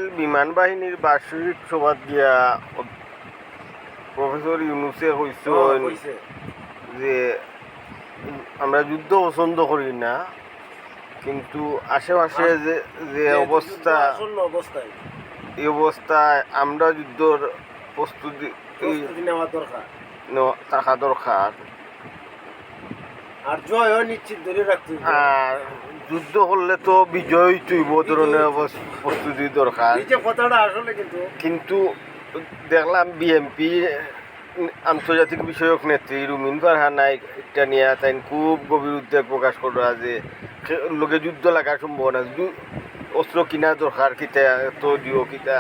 Israel বিমান বাহিনীর বার্ষিক সভা দিয়া প্রফেসর ইউনুসে কইছেন যে আমরা যুদ্ধ পছন্দ করি না, কিন্তু আশেপাশে যে যে অবস্থা, এই অবস্থায় আমরা যুদ্ধর প্রস্তুতি থাকা দরকার। আর জয় নিশ্চিত ধরে রাখতে হবে। আর যুদ্ধ করলে তো বিজয় তুইব ধরনের প্রস্তুতি দরকার। এই যে কথাটা আসলে কিন্তু দেখলাম বিএমপি আন্তর্জাতিক বিষয়ক নেত্রী রুমিন ফারহানা এটা নিয়ে তাই খুব গভীর উদ্বেগ প্রকাশ করা যে লোকে যুদ্ধ লাগার সম্ভাবনা, অস্ত্র কিনা দরকার, কিতা তো দিও কিতা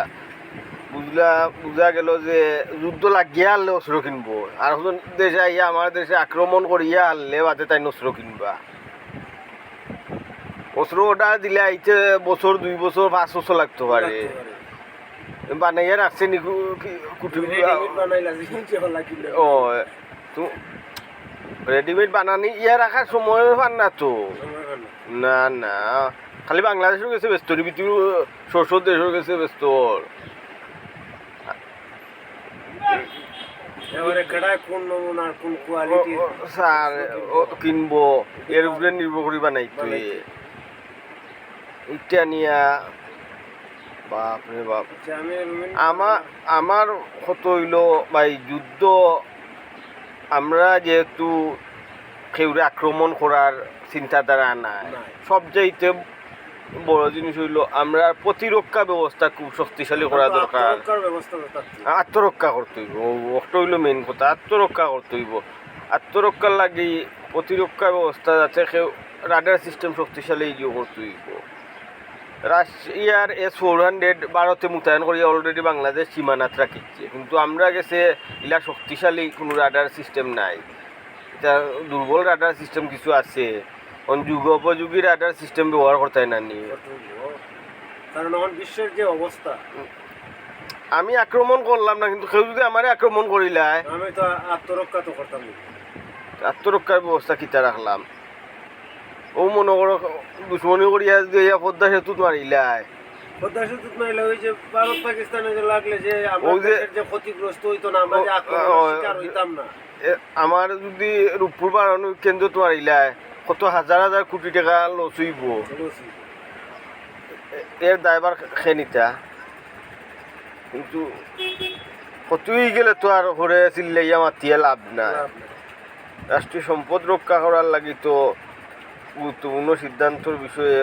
বুঝা গেল যে যুদ্ধ লাগিয়ে আনলে অস্ত্র কিনবো, আর দেশে আইয়া আমার দেশে আক্রমণ করিয়া আনলে বাদে তাই অস্ত্র কিনবা। অস্ত্র ওটা দিলে আইতে বছর 2 বছর 5 বছর লাগতে পারে। বানাইয়া রাখছে নি ও তো রেডিমেড বানানি ইয়া রাখার সময় পান না তো। না না, খালি বাংলাদেশেও গেছে ব্যস্ত, ভিতর শ্বশুর দেশেও গেছে ব্যস্ত। স্যার কিনবো এর উপরে নির্ভর করি বানাইতো ইটা নিয়া। বাপরে বাপ, আমার কত হইল ভাই যুদ্ধ, আমরা যেহেতু কেউরে আক্রমণ করার চিন্তাধারা নাই, সবচাইতে বড় জিনিস হইল আমরা প্রতিরক্ষা ব্যবস্থা খুব শক্তিশালী করা দরকার। আত্মরক্ষা করতে হইব, ওটা হইল মেইন কথা, আত্মরক্ষা করতে হইব। আত্মরক্ষার লাগি প্রতিরক্ষা ব্যবস্থা যাতে কেউ রাডার সিস্টেম শক্তিশালী করতে হইব। রাশিয়ার S-400 ভারতে মোতায়েন করিয়া অলরেডি বাংলাদেশ সীমানাত রাখিছে, কিন্তু আমরা গেছে ইলা শক্তিশালী কোনো রাডার সিস্টেম নাই। এটা দুর্বল রাডার সিস্টেম কিছু আছে, যুগ উপযোগী রাডার সিস্টেম ব্যবহার করতে না নি। কারণ এখন বিশ্বের যে অবস্থা, আমি আক্রমণ করলাম না, কিন্তু কেউ যদি আমারে আক্রমণ করিলায় আমি তো আত্মরক্ষা তো করতাম। আত্মরক্ষার ব্যবস্থা কিতা রাখলাম? ও মনে করো দুশ্মনী করিয়া দিয়া পদ্মা সেতুত মারিলায়, পদ্মা সেতুত মারিলে ওই যে ভারত পাকিস্তানে যে লাগলে যে আমাদের যে ক্ষতিগ্রস্ত হইতো না, আমরা যে আক্রমণের শিকার হইতাম না। আমার যদি রূপপুর বাড়ানো কেন্দ্র মারিলায় কত হাজার হাজার কোটি টাকা লস হইব, এর দায়বার খেনিতা। কিন্তু কতই গেলে তো আর ঘরে চিল্লাইয়া মাতিয়া লাভ নাই। রাষ্ট্রীয় সম্পদ রক্ষা করার লাগি তো গুরুত্বপূর্ণ সিদ্ধান্তর বিষয়ে